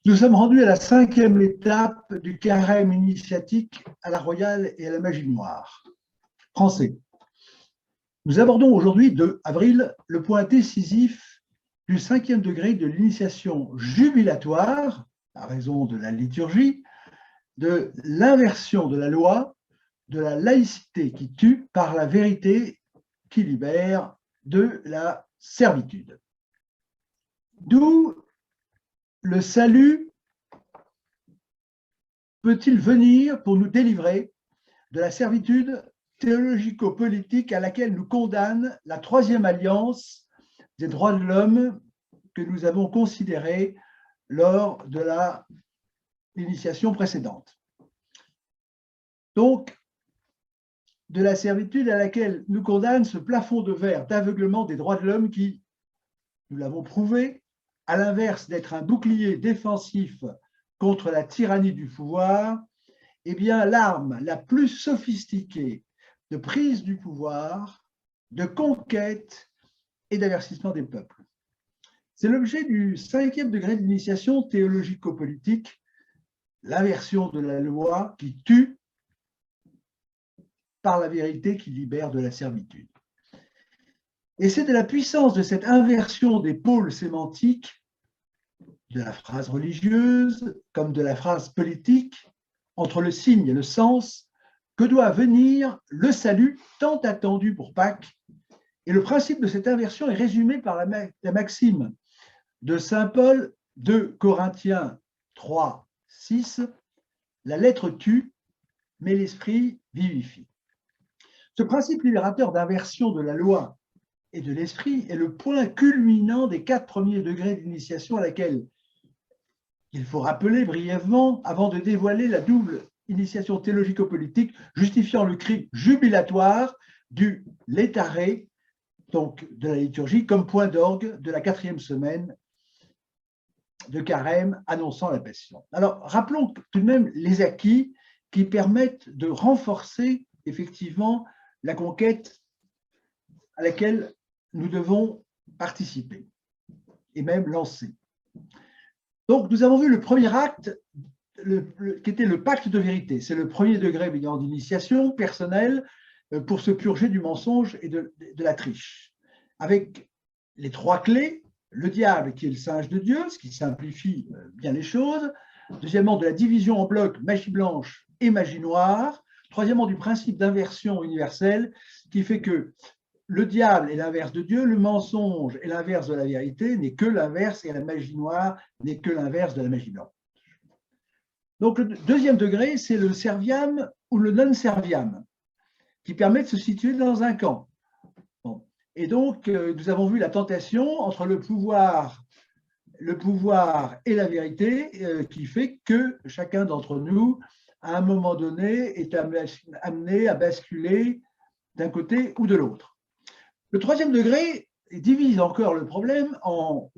Nous sommes rendus à la cinquième étape du carême initiatique à la Royale et à la Magie Noire. Français. Nous abordons aujourd'hui, 2 avril, le point décisif du 5e degré de l'initiation jubilatoire, à raison de la liturgie, de l'inversion de la loi, de la laïcité qui tue par la vérité qui libère de la servitude. D'où le salut peut-il venir pour nous délivrer de la servitude théologico-politique à laquelle nous condamne la troisième alliance des droits de l'homme que nous avons considérée lors de l'initiation précédente. Donc, de la servitude à laquelle nous condamne ce plafond de verre d'aveuglement des droits de l'homme qui, nous l'avons prouvé, à l'inverse d'être un bouclier défensif contre la tyrannie du pouvoir, eh bien, l'arme la plus sophistiquée de prise du pouvoir, de conquête et d'avertissement des peuples. C'est l'objet du 5e degré d'initiation théologico-politique, l'inversion de la loi qui tue par la vérité qui libère de la servitude. Et c'est de la puissance de cette inversion des pôles sémantiques, de la phrase religieuse comme de la phrase politique, entre le signe et le sens, que doit venir le salut tant attendu pour Pâques. Et le principe de cette inversion est résumé par la maxime de saint Paul de Corinthiens 3, 6, la lettre tue, mais l'esprit vivifie. Ce principe libérateur d'inversion de la loi et de l'esprit est le point culminant des 4 premiers degrés d'initiation à laquelle il faut rappeler brièvement avant de dévoiler la double initiation théologico-politique justifiant le cri jubilatoire du létaré, donc de la liturgie, comme point d'orgue de la 4e semaine de carême annonçant la passion. Alors, rappelons tout de même les acquis qui permettent de renforcer effectivement la conquête à laquelle nous devons participer et même lancer. Donc, nous avons vu le premier acte qui était le pacte de vérité. C'est le premier degré d'initiation personnelle pour se purger du mensonge et de la triche. Avec les 3 clés, le diable qui est le singe de Dieu, ce qui simplifie bien les choses. Deuxièmement, de la division en blocs magie blanche et magie noire. Troisièmement, du principe d'inversion universelle qui fait que le diable est l'inverse de Dieu, le mensonge est l'inverse de la vérité, n'est que l'inverse, et la magie noire n'est que l'inverse de la magie blanche. Donc, le 2e degré, c'est le serviam ou le non-serviam, qui permet de se situer dans un camp. Bon. Et donc, nous avons vu la tentation entre le pouvoir et la vérité, qui fait que chacun d'entre nous, à un moment donné, est amené à basculer d'un côté ou de l'autre. Le 3e degré divise encore le problème en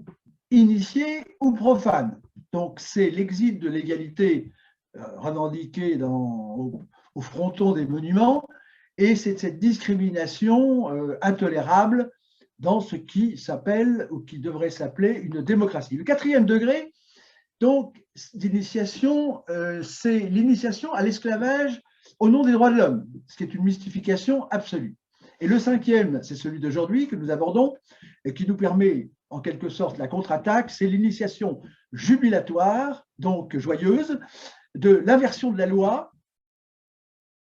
initié ou profane. Donc, c'est l'exil de l'égalité revendiqué au fronton des monuments, et c'est cette discrimination intolérable dans ce qui s'appelle, ou qui devrait s'appeler, une démocratie. Le 4e degré, donc, d'initiation, c'est l'initiation à l'esclavage au nom des droits de l'homme, ce qui est une mystification absolue. Et le 5e, c'est celui d'aujourd'hui que nous abordons et qui nous permet en quelque sorte la contre-attaque, c'est l'initiation jubilatoire, donc joyeuse, de l'inversion de la loi,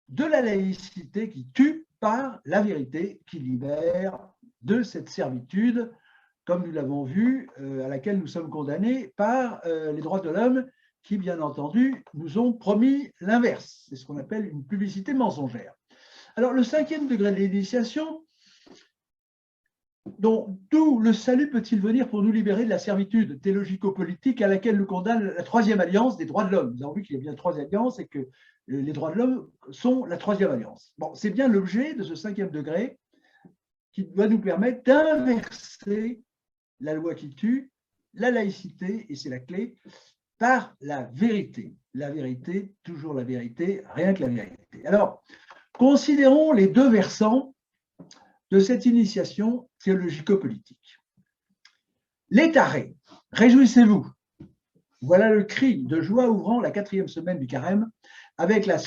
de la laïcité qui tue par la vérité qui libère de cette servitude, comme nous l'avons vu, à laquelle nous sommes condamnés par les droits de l'homme qui, bien entendu, nous ont promis l'inverse. C'est ce qu'on appelle une publicité mensongère. Alors, le 5e degré de l'initiation, d'où le salut peut-il venir pour nous libérer de la servitude théologico-politique à laquelle nous condamne la 3e alliance des droits de l'homme. Nous avons vu qu'il y a bien 3 alliances et que les droits de l'homme sont la 3e alliance. Bon, c'est bien l'objet de ce 5e degré qui doit nous permettre d'inverser la loi qui tue, la laïcité, et c'est la clé, par la vérité. La vérité, toujours la vérité, rien que la vérité. Alors, considérons les 2 versants de cette initiation théologico-politique. Les tarés, réjouissez-vous. Voilà le cri de joie ouvrant la 4e semaine du carême, avec la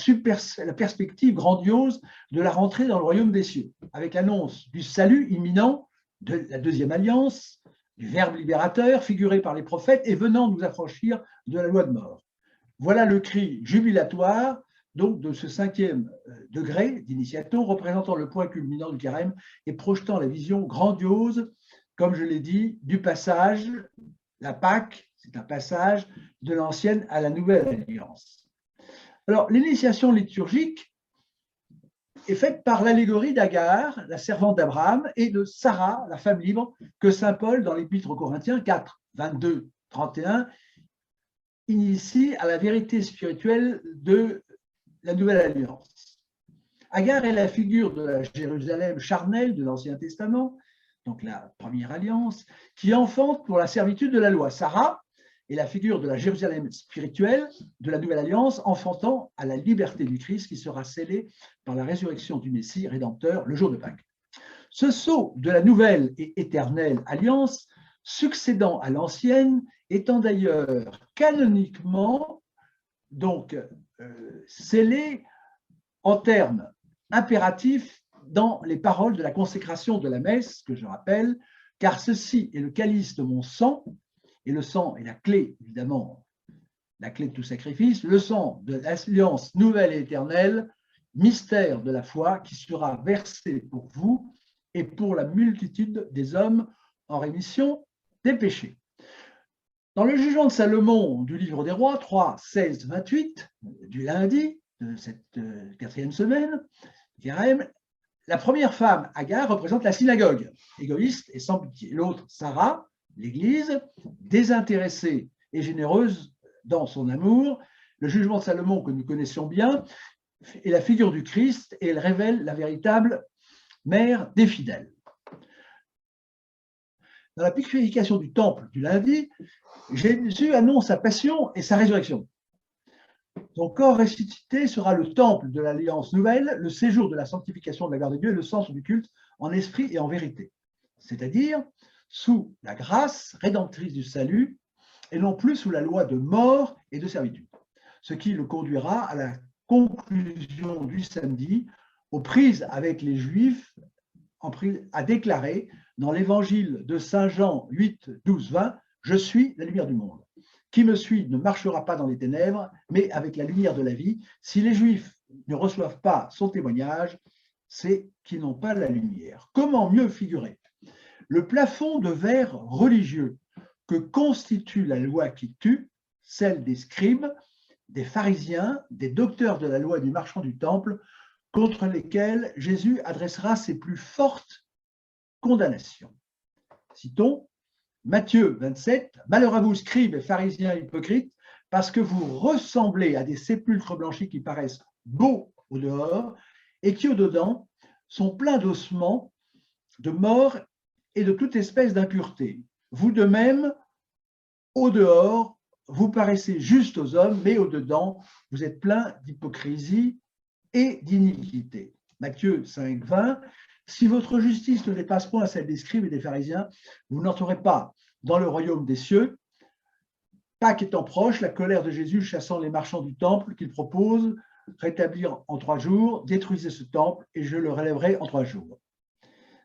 perspective grandiose de la rentrée dans le royaume des cieux, avec l'annonce du salut imminent de la 2e alliance, du Verbe libérateur figuré par les prophètes et venant nous affranchir de la loi de mort. Voilà le cri jubilatoire donc de ce 5e degré d'initiaton, représentant le point culminant du carême et projetant la vision grandiose, comme je l'ai dit, du passage, la Pâque, c'est un passage de l'ancienne à la nouvelle alliance. Alors, l'initiation liturgique est faite par l'allégorie d'Agar, la servante d'Abraham, et de Sarah, la femme libre, que saint Paul, dans l'Épître aux Corinthiens 4, 22, 31, initie à la vérité spirituelle de la nouvelle alliance. Agar est la figure de la Jérusalem charnelle de l'Ancien Testament, donc la première alliance, qui enfante pour la servitude de la loi. Sarah est la figure de la Jérusalem spirituelle de la nouvelle alliance, enfantant à la liberté du Christ qui sera scellée par la résurrection du Messie rédempteur le jour de Pâques. Ce sceau de la nouvelle et éternelle alliance, succédant à l'ancienne, étant d'ailleurs canoniquement donc scellé en termes impératifs dans les paroles de la consécration de la messe, que je rappelle, car ceci est le calice de mon sang, et le sang est la clé, évidemment, la clé de tout sacrifice, le sang de l'alliance nouvelle et éternelle, mystère de la foi qui sera versé pour vous et pour la multitude des hommes en rémission des péchés. Dans le jugement de Salomon du livre des rois, 3, 16, 28, du lundi de cette 4e semaine, carême, la première femme, Agar, représente la synagogue, égoïste et sans pitié. L'autre, Sarah, l'Église, désintéressée et généreuse dans son amour. Le jugement de Salomon, que nous connaissions bien, est la figure du Christ et elle révèle la véritable mère des fidèles. Dans la purification du temple du lundi, Jésus annonce sa passion et sa résurrection. Son corps ressuscité sera le temple de l'alliance nouvelle, le séjour de la sanctification de la gloire de Dieu et le centre du culte en esprit et en vérité, c'est-à-dire sous la grâce rédemptrice du salut et non plus sous la loi de mort et de servitude, ce qui le conduira à la conclusion du samedi, aux prises avec les Juifs, à déclarer dans l'évangile de Saint Jean 8, 12, 20, « Je suis la lumière du monde. Qui me suit ne marchera pas dans les ténèbres, mais avec la lumière de la vie. Si les Juifs ne reçoivent pas son témoignage, c'est qu'ils n'ont pas la lumière. » Comment mieux figurer le plafond de verre religieux que constitue la loi qui tue, celle des scribes, des pharisiens, des docteurs de la loi et du marchand du temple, contre lesquels Jésus adressera ses plus fortes condamnations. Citons Matthieu 27, « Malheur à vous, scribes et pharisiens hypocrites, parce que vous ressemblez à des sépulcres blanchis qui paraissent beaux au dehors et qui au dedans sont pleins d'ossements, de morts et de toute espèce d'impureté. Vous de même, au dehors, vous paraissez juste aux hommes, mais au dedans, vous êtes pleins d'hypocrisie et d'iniquité. » Matthieu 5, 20, « Si votre justice ne dépasse point celle des scribes et des pharisiens, vous n'entrerez pas dans le royaume des cieux. » Pâques étant proche, la colère de Jésus chassant les marchands du temple qu'il propose rétablir en 3 jours, détruisez ce temple et je le relèverai en 3 jours.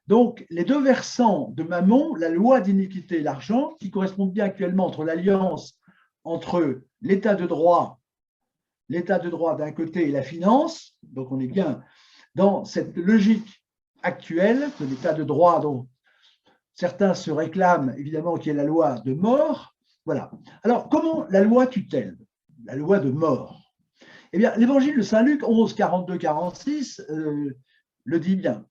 Donc, les deux versants de Mammon, la loi d'iniquité et l'argent, qui correspondent bien actuellement entre l'alliance entre l'état de droit d'un côté et la finance, donc on est bien dans cette logique actuelle de l'état de droit dont certains se réclament, évidemment, qui est la loi de mort. Voilà. Alors, comment la loi tue-t-elle? La loi de mort. Eh bien, l'évangile de Saint Luc 11, 42, 46 le dit bien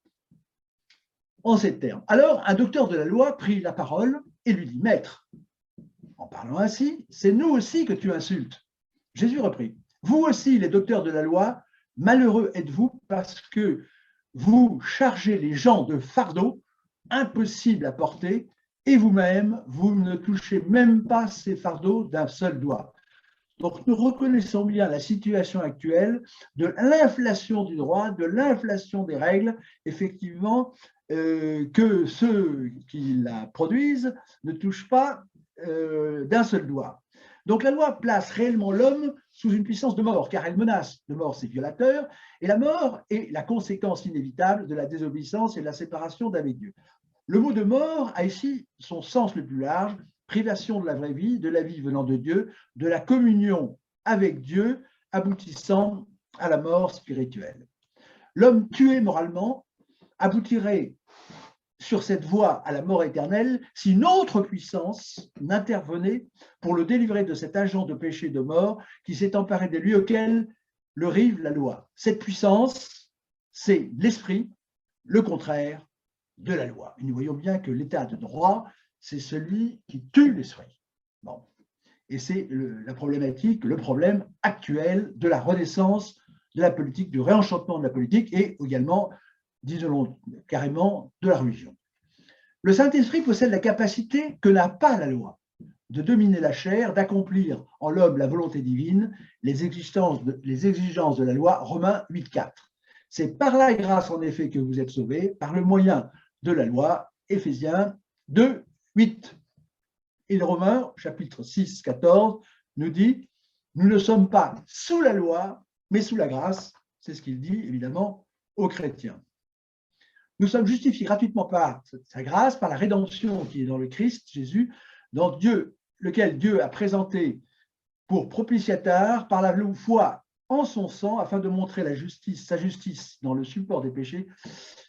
en ces termes. Alors, un docteur de la loi prit la parole et lui dit, « Maître, en parlant ainsi, c'est nous aussi que tu insultes. » Jésus reprit, « Vous aussi, les docteurs de la loi, malheureux êtes-vous parce que vous chargez les gens de fardeaux impossibles à porter et vous-même, vous ne touchez même pas ces fardeaux d'un seul doigt. » Donc, nous reconnaissons bien la situation actuelle de l'inflation du droit, de l'inflation des règles, effectivement, que ceux qui la produisent ne touchent pas d'un seul doigt. Donc la loi place réellement l'homme sous une puissance de mort, car elle menace de mort ses violateurs, et la mort est la conséquence inévitable de la désobéissance et de la séparation d'avec Dieu. Le mot de mort a ici son sens le plus large, privation de la vraie vie, de la vie venant de Dieu, de la communion avec Dieu, aboutissant à la mort spirituelle. L'homme tué moralement aboutirait sur cette voie à la mort éternelle si une autre puissance n'intervenait pour le délivrer de cet agent de péché de mort qui s'est emparé des lieux auxquels le rive la loi. Cette puissance, c'est l'esprit, le contraire de la loi. Et nous voyons bien que l'état de droit, c'est celui qui tue l'esprit. Bon. Et c'est la problématique, le problème actuel de la renaissance de la politique, du réenchantement de la politique et également, disons carrément, de la religion. Le Saint-Esprit possède la capacité que n'a pas la loi de dominer la chair, d'accomplir en l'homme la volonté divine, les exigences de la loi, Romains 8,4. C'est par la grâce, en effet, que vous êtes sauvés, par le moyen de la loi, Éphésiens 2,8. Et le Romains, chapitre 6, 14, nous dit « Nous ne sommes pas sous la loi, mais sous la grâce ». C'est ce qu'il dit, évidemment, aux chrétiens. Nous sommes justifiés gratuitement par sa grâce, par la rédemption qui est dans le Christ, Jésus, dans Dieu, lequel Dieu a présenté pour propitiateur par la foi en son sang, afin de montrer sa justice dans le support des péchés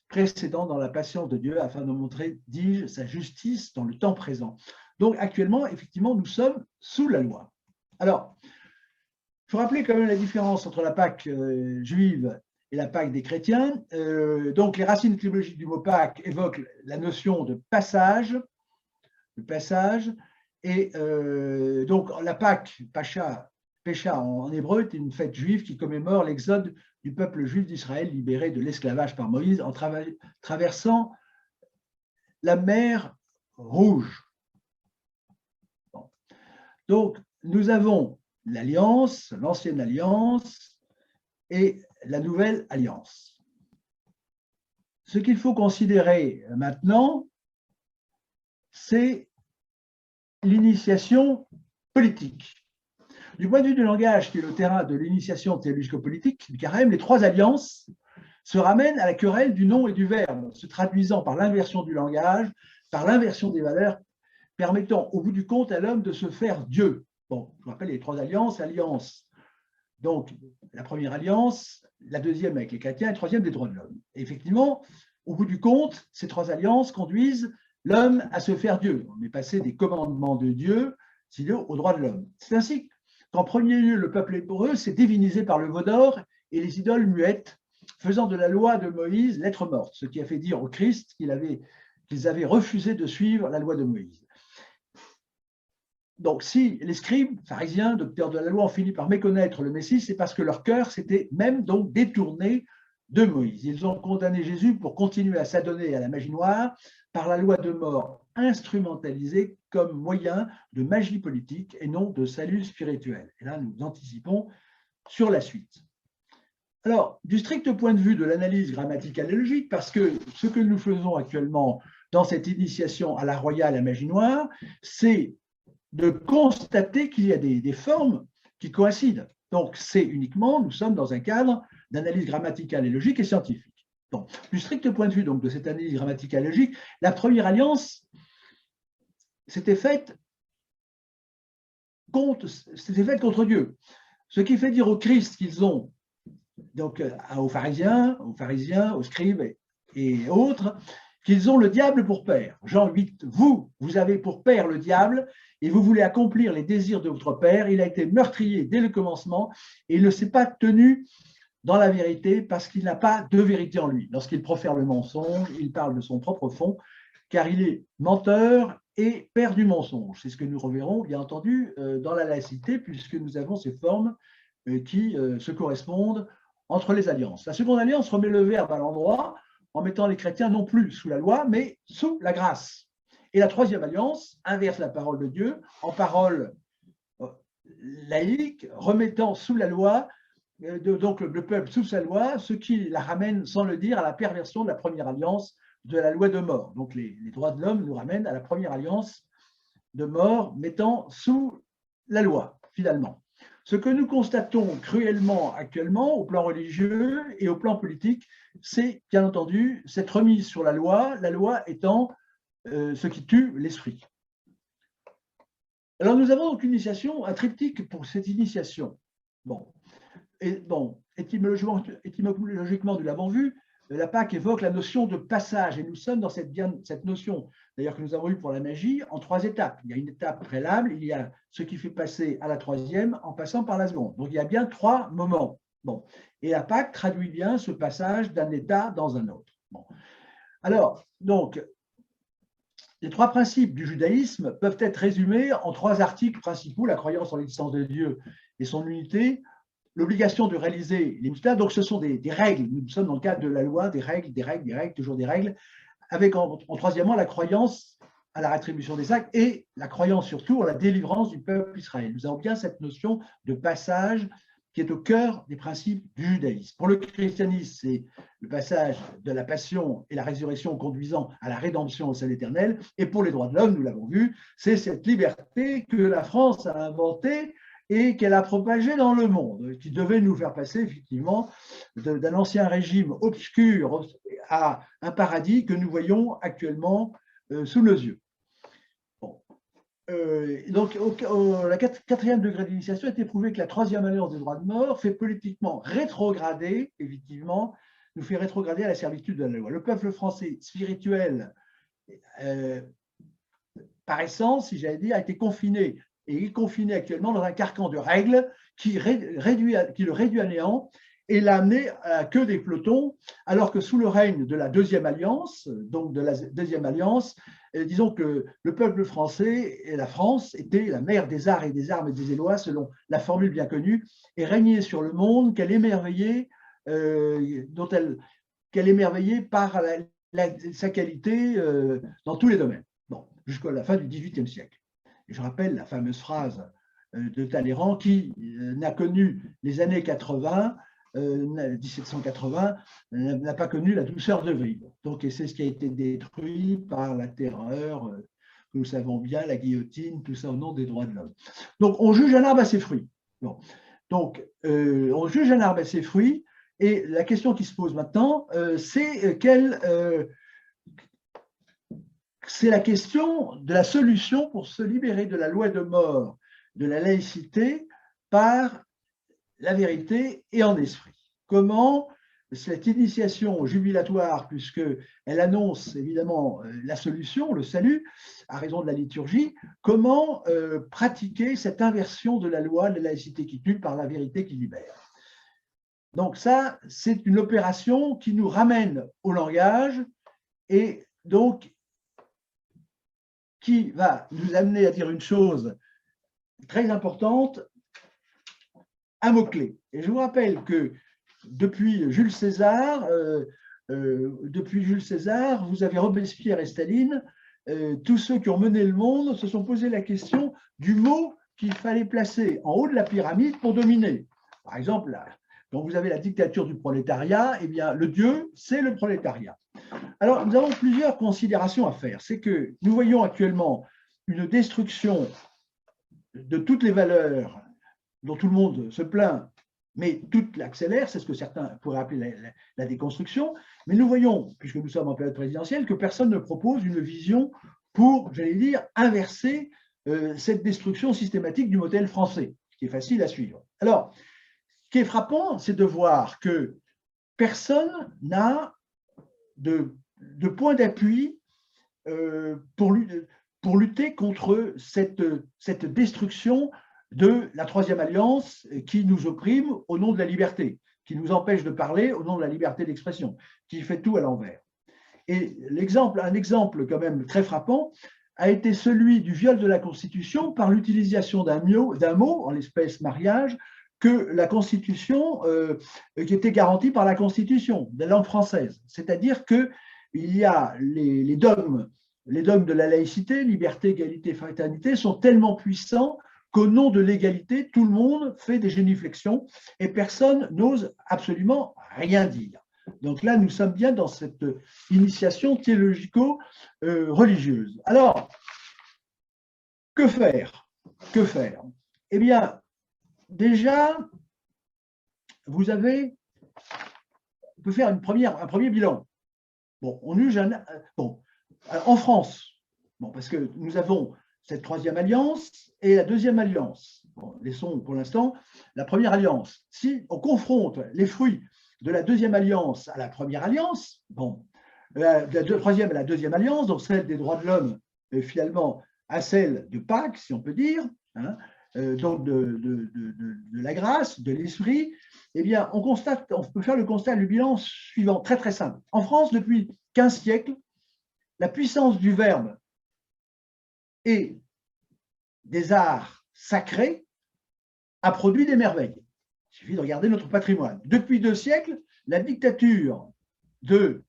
précédents dans la patience de Dieu, afin de montrer, dis-je, sa justice dans le temps présent. Donc actuellement, effectivement, nous sommes sous la loi. Alors, il faut rappeler quand même la différence entre la Pâque juive et la Pâque des chrétiens. Donc les racines étymologiques du mot Pâque évoquent la notion de passage, et donc la Pâque, Pécha en hébreu, est une fête juive qui commémore l'exode du peuple juif d'Israël libéré de l'esclavage par Moïse en traversant la mer Rouge. Bon. Donc, nous avons l'Alliance, l'ancienne Alliance et la nouvelle Alliance. Ce qu'il faut considérer maintenant, c'est l'initiation politique. Du point de vue du langage, qui est le terrain de l'initiation théologico-politique du carême, les trois alliances se ramènent à la querelle du nom et du verbe, se traduisant par l'inversion du langage, par l'inversion des valeurs, permettant au bout du compte à l'homme de se faire Dieu. Bon, je vous rappelle les trois alliances, donc la première alliance, la deuxième avec les chrétiens et la troisième des droits de l'homme. Et effectivement, au bout du compte, ces trois alliances conduisent l'homme à se faire Dieu. On est passé des commandements de Dieu aux droits de l'homme. C'est ainsi qu'en premier lieu, le peuple hébreu s'est divinisé par le veau d'or et les idoles muettes, faisant de la loi de Moïse lettre morte, ce qui a fait dire au Christ qu'ils avaient refusé de suivre la loi de Moïse. Donc, si les scribes, pharisiens, docteurs de la loi, ont fini par méconnaître le Messie, c'est parce que leur cœur s'était même donc détourné de Moïse. Ils ont condamné Jésus pour continuer à s'adonner à la magie noire par la loi de mort instrumentalisée comme moyen de magie politique et non de salut spirituel. Et là, nous anticipons sur la suite. Alors, du strict point de vue de l'analyse grammaticale et logique, parce que ce que nous faisons actuellement dans cette initiation à la royale à magie noire, c'est de constater qu'il y a des formes qui coïncident. Donc, c'est uniquement, nous sommes dans un cadre d'analyse grammaticale et logique et scientifique. Donc, du strict point de vue donc, de cette analyse grammaticale et logique, la première alliance s'était faite contre Dieu. Ce qui fait dire au Christ qu'ils ont, donc aux pharisiens, aux scribes et autres, qu'ils ont le diable pour père. Jean 8, vous avez pour père le diable et vous voulez accomplir les désirs de votre père. Il a été meurtrier dès le commencement et il ne s'est pas tenu dans la vérité parce qu'il n'a pas de vérité en lui. Lorsqu'il profère le mensonge, il parle de son propre fond, car il est menteur et père du mensonge. C'est ce que nous reverrons, bien entendu, dans la laïcité, puisque nous avons ces formes qui se correspondent entre les alliances. La seconde alliance remet le verbe à l'endroit en mettant les chrétiens non plus sous la loi, mais sous la grâce. Et la troisième alliance inverse la parole de Dieu en parole laïque, remettant sous la loi, donc le peuple sous sa loi, ce qui la ramène, sans le dire, à la perversion de la première alliance de la loi de mort. Donc les droits de l'homme nous ramènent à la première alliance de mort, mettant sous la loi, finalement. Ce que nous constatons cruellement actuellement au plan religieux et au plan politique, c'est bien entendu cette remise sur la loi étant ce qui tue l'esprit. Alors nous avons donc une initiation, un triptyque pour cette initiation. Bon, étymologiquement, nous l'avons vu, la Pâque évoque la notion de passage, et nous sommes dans cette notion, d'ailleurs que nous avons eue pour la magie, en 3 étapes. Il y a une étape préalable, il y a ce qui fait passer à la 3e en passant par la seconde. Donc il y a bien 3 moments. Bon. Et la Pâque traduit bien ce passage d'un état dans un autre. Bon. Alors, donc, les 3 principes du judaïsme peuvent être résumés en 3 articles principaux: la croyance en l'existence de Dieu et son unité, l'obligation de réaliser les mitzvahs. Donc ce sont des règles, nous sommes dans le cadre de la loi, des règles, toujours des règles, avec en troisièmement la croyance à la rétribution des actes et la croyance surtout à la délivrance du peuple Israël. Nous avons bien cette notion de passage qui est au cœur des principes du judaïsme. Pour le christianisme, c'est le passage de la passion et la résurrection conduisant à la rédemption au salut éternel. Et pour les droits de l'homme, nous l'avons vu, c'est cette liberté que la France a inventée et qu'elle a propagée dans le monde, qui devait nous faire passer effectivement d'un ancien régime obscur à un paradis que nous voyons actuellement sous nos yeux. Bon. Donc, la 4e degré d'initiation a été prouvé que la 3e alliance des droits de mort fait politiquement rétrograder, effectivement, nous fait rétrograder à la servitude de la loi. Le peuple français spirituel, par essence, si j'allais dire, a été confiné, et il est confiné actuellement dans un carcan de règles qui le réduit à néant et l'a amené à que des pelotons, alors que sous le règne de la 2e alliance, donc de la 2e alliance, disons que le peuple français et la France étaient la mère des arts et des armes et des Élois, selon la formule bien connue, et régnait sur le monde qu'elle émerveillait, qu'elle émerveillait par sa qualité dans tous les domaines, bon, jusqu'à la fin du XVIIIe siècle. Et je rappelle la fameuse phrase de Talleyrand qui n'a connu les années 80, 1780, n'a pas connu la douceur de vivre. Donc, c'est ce qui a été détruit par la terreur, que nous savons bien, la guillotine, tout ça au nom des droits de l'homme. Donc, on juge un arbre à ses fruits. Bon. Donc, on juge un arbre à ses fruits, et la question qui se pose maintenant, c'est c'est la question de la solution pour se libérer de la loi de mort, de la laïcité, par la vérité et en esprit. Comment cette initiation jubilatoire, puisqu'elle annonce évidemment la solution, le salut, à raison de la liturgie, comment pratiquer cette inversion de la loi, de la laïcité qui tue par la vérité qui libère. Donc ça, c'est une opération qui nous ramène au langage et donc qui va nous amener à dire une chose très importante, un mot-clé. Et je vous rappelle que depuis Jules César, vous avez Robespierre et Staline, tous ceux qui ont mené le monde se sont posé la question du mot qu'il fallait placer en haut de la pyramide pour dominer. Par exemple, là, quand vous avez la dictature du prolétariat, eh bien, le dieu, c'est le prolétariat. Alors, nous avons plusieurs considérations à faire. C'est que nous voyons actuellement une destruction de toutes les valeurs dont tout le monde se plaint, mais tout l'accélère, c'est ce que certains pourraient appeler la déconstruction. Mais nous voyons, puisque nous sommes en période présidentielle, que personne ne propose une vision pour, j'allais dire, inverser cette destruction systématique du modèle français, ce qui est facile à suivre. Alors, ce qui est frappant, c'est de voir que personne n'a de point d'appui pour lutter contre cette destruction de la 3e alliance qui nous opprime au nom de la liberté, qui nous empêche de parler au nom de la liberté d'expression, qui fait tout à l'envers. Et un exemple quand même très frappant a été celui du viol de la Constitution par l'utilisation d'un mot, en l'espèce mariage, que la Constitution, qui était garantie par la Constitution, de la langue française. C'est-à-dire qu'il y a les dogmes de la laïcité, liberté, égalité, fraternité, sont tellement puissants qu'au nom de l'égalité, tout le monde fait des génuflexions et personne n'ose absolument rien dire. Donc là, nous sommes bien dans cette initiation théologico-religieuse. Alors, que faire ? Que faire ? Eh bien, déjà, on peut faire un premier bilan. Bon, en France, parce que nous avons cette troisième alliance et la deuxième alliance. Bon, laissons pour l'instant la première alliance. Si on confronte les fruits de la deuxième alliance à la première alliance, la troisième à la deuxième alliance, donc celle des droits de l'homme, finalement, à celle de Pâques, si on peut dire, hein, donc de la grâce, de l'esprit, eh bien, on peut faire le constat, le bilan suivant, très très simple. En France, depuis 15 siècles, la puissance du verbe et des arts sacrés a produit des merveilles. Il suffit de regarder notre patrimoine. Depuis 2 siècles, la dictature de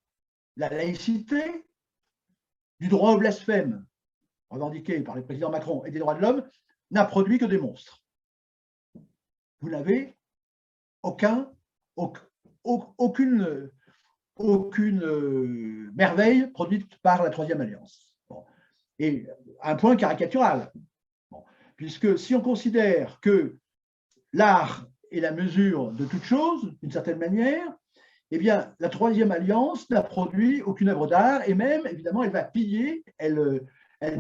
la laïcité, du droit au blasphème, revendiqué par le président Macron, et des droits de l'homme, n'a produit que des monstres. Vous n'avez aucune merveille produite par la Troisième Alliance. Bon. Et un point caricatural, puisque si on considère que l'art est la mesure de toute chose, d'une certaine manière, eh bien, la Troisième Alliance n'a produit aucune œuvre d'art, et même, évidemment, elle va piller, elle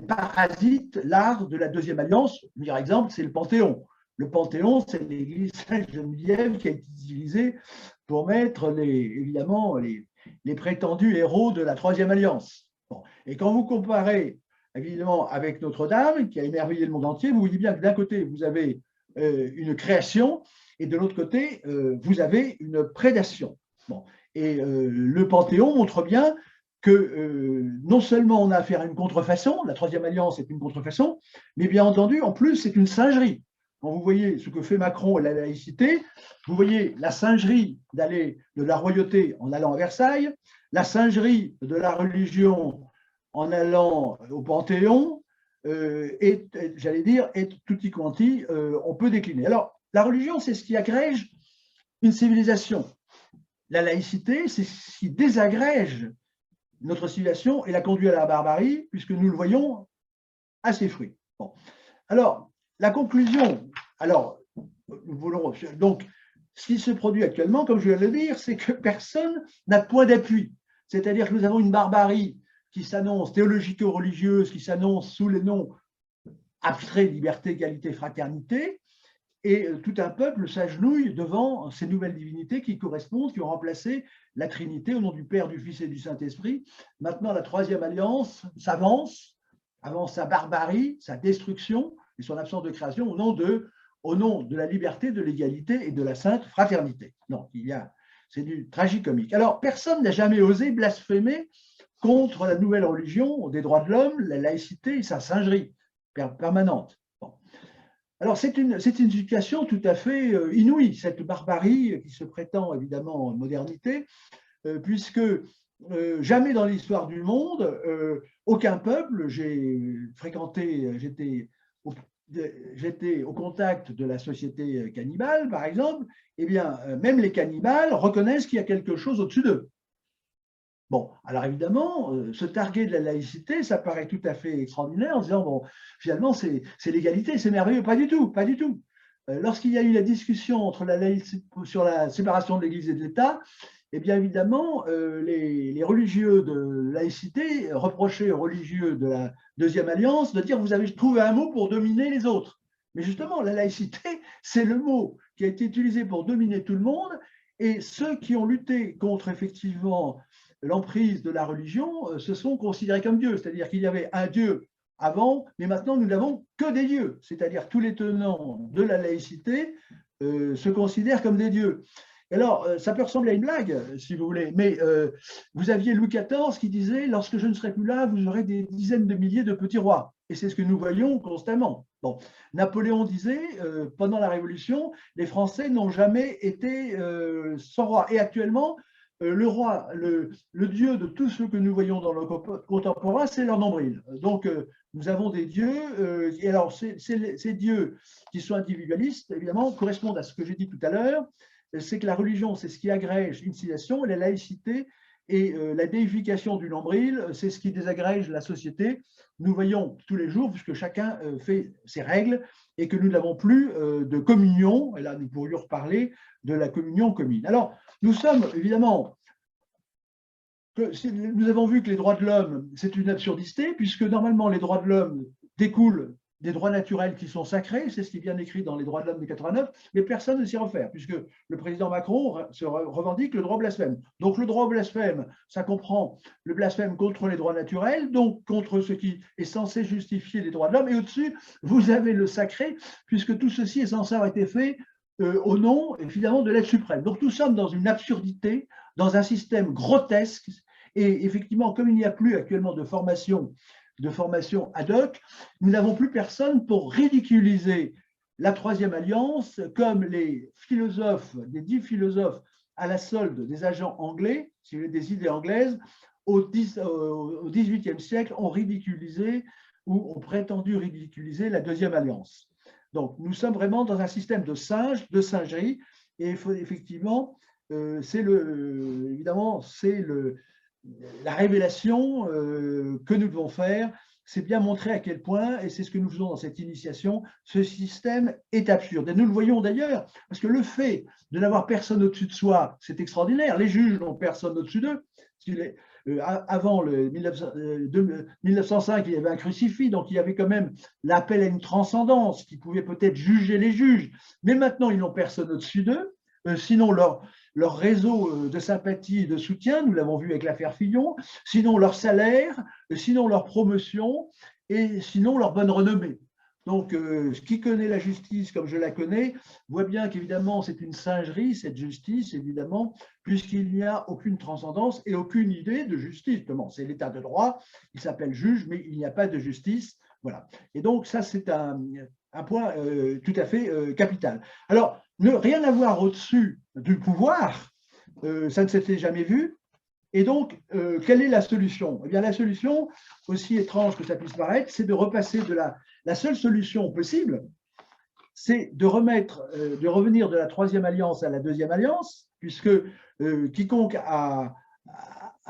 parasite l'art de la Deuxième Alliance. Le meilleur exemple, c'est le Panthéon. Le Panthéon, c'est l'église Sainte-Geneviève qui a été utilisée pour mettre, évidemment, les prétendus héros de la Troisième Alliance. Bon. Et quand vous comparez, évidemment, avec Notre-Dame, qui a émerveillé le monde entier, vous voyez bien que d'un côté, vous avez une création, et de l'autre côté, vous avez une prédation. Bon. Et le Panthéon montre bien que non seulement on a affaire à une contrefaçon, la Troisième Alliance est une contrefaçon, mais bien entendu, en plus, c'est une singerie. Quand vous voyez ce que fait Macron et la laïcité, vous voyez la singerie de la royauté en allant à Versailles, la singerie de la religion en allant au Panthéon, et j'allais dire, et tutti quanti, on peut décliner. Alors, la religion, c'est ce qui agrège une civilisation. La laïcité, c'est ce qui désagrège notre civilisation et la conduit à la barbarie, puisque nous le voyons à ses fruits. Bon. Alors, la conclusion, donc, ce qui se produit actuellement, comme je viens de le dire, c'est que personne n'a de point d'appui. C'est-à-dire que nous avons une barbarie qui s'annonce théologico-religieuse, qui s'annonce sous les noms abstraits, liberté, égalité, fraternité, et tout un peuple s'agenouille devant ces nouvelles divinités qui correspondent, qui ont remplacé la Trinité au nom du Père, du Fils et du Saint-Esprit. Maintenant, la Troisième Alliance s'avance, avant sa barbarie, sa destruction et son absence de création au nom de la liberté, de l'égalité et de la sainte fraternité. Non, c'est du tragicomique. Alors, personne n'a jamais osé blasphémer contre la nouvelle religion des droits de l'homme, la laïcité et sa singerie permanente. Bon. Alors, c'est une situation tout à fait inouïe, cette barbarie qui se prétend évidemment modernité, puisque jamais dans l'histoire du monde, aucun peuple, j'étais au contact de la société cannibale, par exemple, eh bien, même les cannibales reconnaissent qu'il y a quelque chose au-dessus d'eux. Bon, alors évidemment, se targuer de la laïcité, ça paraît tout à fait extraordinaire en disant, bon, finalement, c'est l'égalité, c'est merveilleux. Pas du tout, pas du tout. Lorsqu'il y a eu la discussion entre la laïcité, sur la séparation de l'Église et de l'État, eh bien évidemment, les religieux de laïcité reprochaient aux religieux de la Deuxième Alliance de dire, vous avez trouvé un mot pour dominer les autres. Mais justement, la laïcité, c'est le mot qui a été utilisé pour dominer tout le monde, et ceux qui ont lutté contre, effectivement, l'emprise de la religion se sont considérés comme dieux, c'est-à-dire qu'il y avait un dieu avant, mais maintenant nous n'avons que des dieux, c'est-à-dire tous les tenants de la laïcité se considèrent comme des dieux. Alors, ça peut ressembler à une blague, si vous voulez, mais vous aviez Louis XIV qui disait « Lorsque je ne serai plus là, vous aurez des dizaines de milliers de petits rois ». Et c'est ce que nous voyons constamment. Bon. Napoléon disait, pendant la Révolution, les Français n'ont jamais été sans roi. Et actuellement, le roi, le dieu de tous ceux que nous voyons dans le contemporain, c'est leur nombril. Donc, nous avons des dieux, et alors ces dieux qui sont individualistes, évidemment, correspondent à ce que j'ai dit tout à l'heure, c'est que la religion, c'est ce qui agrège une civilisation, et la laïcité Et la déification du nombril, c'est ce qui désagrège la société. Nous voyons tous les jours, puisque chacun fait ses règles et que nous n'avons plus de communion. Et là, nous pourrions reparler de la communion commune. Alors, nous sommes évidemment, nous avons vu que les droits de l'homme, c'est une absurdité, puisque normalement, les droits de l'homme découlent des droits naturels qui sont sacrés, c'est ce qui est bien écrit dans les droits de l'homme de 89, mais personne ne s'y réfère, puisque le président Macron se revendique le droit au blasphème. Donc le droit au blasphème, ça comprend le blasphème contre les droits naturels, donc contre ce qui est censé justifier les droits de l'homme, et au-dessus, vous avez le sacré, puisque tout ceci est censé avoir été fait au nom, évidemment, de l'être suprême. Donc nous sommes dans une absurdité, dans un système grotesque, et effectivement, comme il n'y a plus actuellement de formation ad hoc, nous n'avons plus personne pour ridiculiser la Troisième Alliance comme les philosophes, les 10 philosophes à la solde des agents anglais, des idées anglaises, au XVIIIe siècle, ont ridiculisé ou ont prétendu ridiculiser la Deuxième Alliance. Donc, nous sommes vraiment dans un système de singes, de singerie, et effectivement, évidemment, c'est la révélation que nous devons faire, c'est bien montrer à quel point, et c'est ce que nous faisons dans cette initiation, ce système est absurde. Et nous le voyons d'ailleurs, parce que le fait de n'avoir personne au-dessus de soi, c'est extraordinaire. Les juges n'ont personne au-dessus d'eux. Avant 1905, il y avait un crucifix, donc il y avait quand même l'appel à une transcendance qui pouvait peut-être juger les juges. Mais maintenant, ils n'ont personne au-dessus d'eux. Sinon, leur réseau de sympathie et de soutien, nous l'avons vu avec l'affaire Fillon, sinon leur salaire, sinon leur promotion et sinon leur bonne renommée. Donc, qui connaît la justice comme je la connais, voit bien qu'évidemment, c'est une singerie, cette justice, évidemment, puisqu'il n'y a aucune transcendance et aucune idée de justice. C'est l'état de droit, il s'appelle juge, mais il n'y a pas de justice. Voilà. Et donc, ça, c'est un point tout à fait capital. Alors, ne rien avoir au-dessus du pouvoir, ça ne s'était jamais vu. Et donc, quelle est la solution? Eh bien, la solution, aussi étrange que ça puisse paraître, c'est de repasser de la seule solution possible, c'est de revenir de la Troisième Alliance à la Deuxième Alliance, puisque quiconque a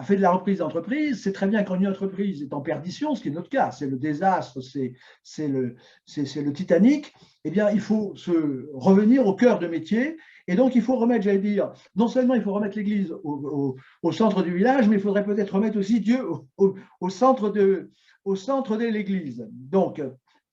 fait de la reprise d'entreprise, c'est très bien quand une entreprise est en perdition, ce qui est notre cas, c'est le désastre, c'est le Titanic, eh bien, il faut se revenir au cœur de métier. Et donc, il faut remettre, j'allais dire, non seulement il faut remettre l'Église au centre du village, mais il faudrait peut-être remettre aussi Dieu au centre de l'Église. Donc,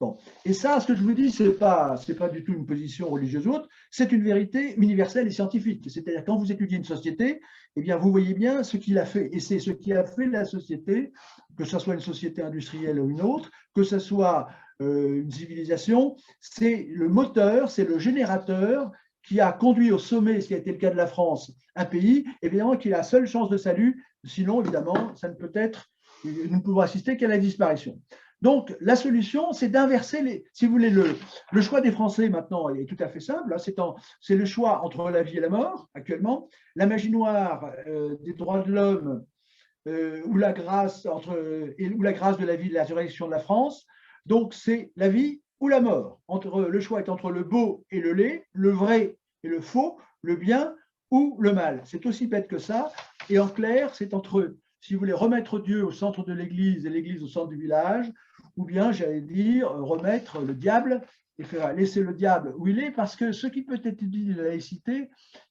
bon. Et ça, ce que je vous dis, ce n'est pas du tout une position religieuse ou autre, c'est une vérité universelle et scientifique. C'est-à-dire, quand vous étudiez une société, eh bien, vous voyez bien ce qu'il a fait. Et c'est ce qui a fait la société, que ce soit une société industrielle ou une autre, que ce soit une civilisation, c'est le moteur, c'est le générateur qui a conduit au sommet, ce qui a été le cas de la France, un pays, évidemment, qui a la seule chance de salut. Sinon, évidemment, ça ne peut être, nous ne pouvons assister qu'à la disparition. Donc, la solution, c'est d'inverser, si vous voulez, le choix des Français maintenant est tout à fait simple. C'est le choix entre la vie et la mort, actuellement. La magie noire des droits de l'homme ou la grâce de la vie, de la résurrection de la France. Donc, c'est la vie ou la mort. Le choix est entre le beau et le laid, le vrai et le faux, le bien ou le mal. C'est aussi bête que ça. Et en clair, c'est entre, si vous voulez, remettre Dieu au centre de l'Église et l'Église au centre du village, ou bien, j'allais dire, remettre le diable et laisser le diable où il est, parce que ce qui peut être dit de la laïcité,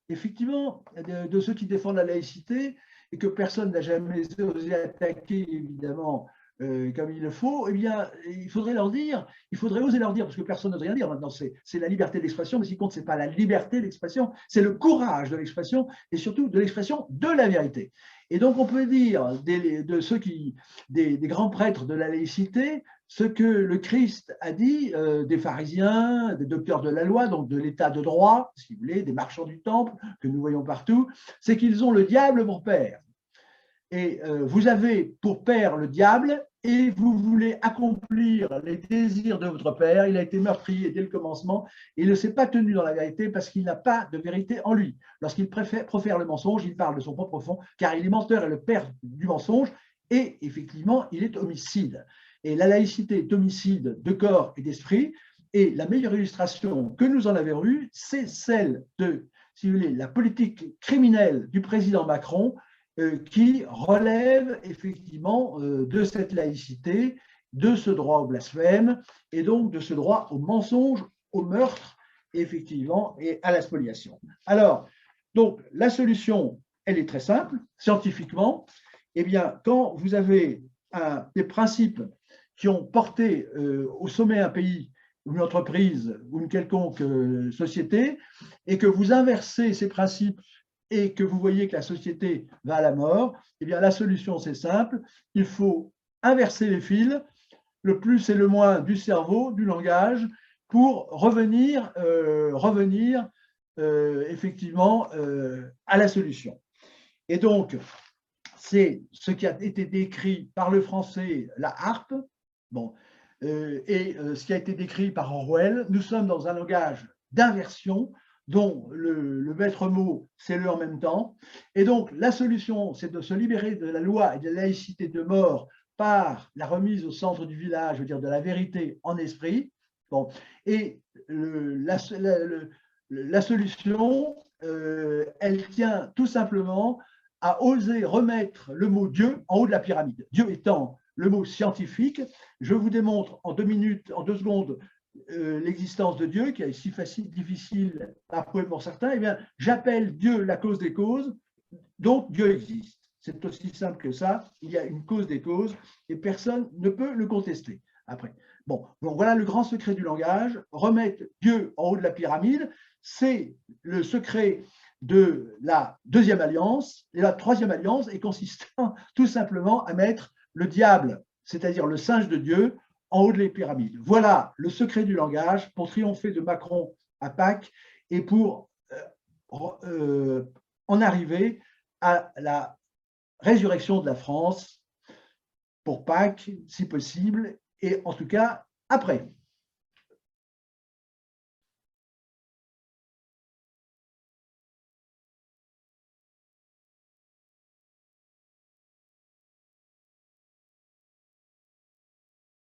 effectivement, de ceux qui défendent la laïcité, et que personne n'a jamais osé attaquer, évidemment, comme il le faut, eh bien, il faudrait oser leur dire, parce que personne n'ose rien dire maintenant, c'est la liberté d'expression, mais ce qui compte, ce n'est pas la liberté d'expression, c'est le courage de l'expression, et surtout de l'expression de la vérité. Et donc, on peut dire des grands prêtres de la laïcité, ce que le Christ a dit des pharisiens, des docteurs de la loi, donc de l'état de droit, si vous voulez, des marchands du temple, que nous voyons partout, c'est qu'ils ont le diable pour père. Et vous avez pour père le diable et vous voulez accomplir les désirs de votre père. Il a été meurtrier dès le commencement et il ne s'est pas tenu dans la vérité parce qu'il n'a pas de vérité en lui. Lorsqu'il profère le mensonge, il parle de son propre fond car il est menteur et le père du mensonge et effectivement, il est homicide. Et la laïcité est homicide de corps et d'esprit. Et la meilleure illustration que nous en avons eue, c'est celle de, si vous voulez, la politique criminelle du président Macron qui relève effectivement de cette laïcité, de ce droit au blasphème et donc de ce droit au mensonge, au meurtre, effectivement, et à la spoliation. Alors, donc, la solution, elle est très simple, scientifiquement. Eh bien, quand vous avez des principes qui ont porté au sommet un pays, une entreprise ou une quelconque société, et que vous inversez ces principes et que vous voyez que la société va à la mort, eh bien, la solution, c'est simple, il faut inverser les fils, le plus et le moins du cerveau, du langage, pour revenir effectivement à la solution. Et donc, c'est ce qui a été décrit par le français, la harpe, bon, et ce qui a été décrit par Orwell. Nous sommes dans un langage d'inversion dont le maître mot, c'est le en même temps. Et donc, la solution, c'est de se libérer de la loi et de la laïcité de mort par la remise au centre du village, je veux dire de la vérité en esprit. Bon, et la solution, elle tient tout simplement à oser remettre le mot Dieu en haut de la pyramide. Dieu étant le mot scientifique, je vous démontre en 2 minutes, en 2 secondes, l'existence de Dieu, qui est si facile, difficile à prouver pour certains. Eh bien, j'appelle Dieu la cause des causes, donc Dieu existe. C'est aussi simple que ça. Il y a une cause des causes et personne ne peut le contester. Après, bon, donc voilà le grand secret du langage. Remettre Dieu en haut de la pyramide, c'est le secret de la deuxième alliance. Et la troisième alliance est consistant tout simplement à mettre le diable, c'est-à-dire le singe de Dieu, en haut de la pyramide. Voilà le secret du langage pour triompher de Macron à Pâques et pour en arriver à la résurrection de la France pour Pâques, si possible, et en tout cas après.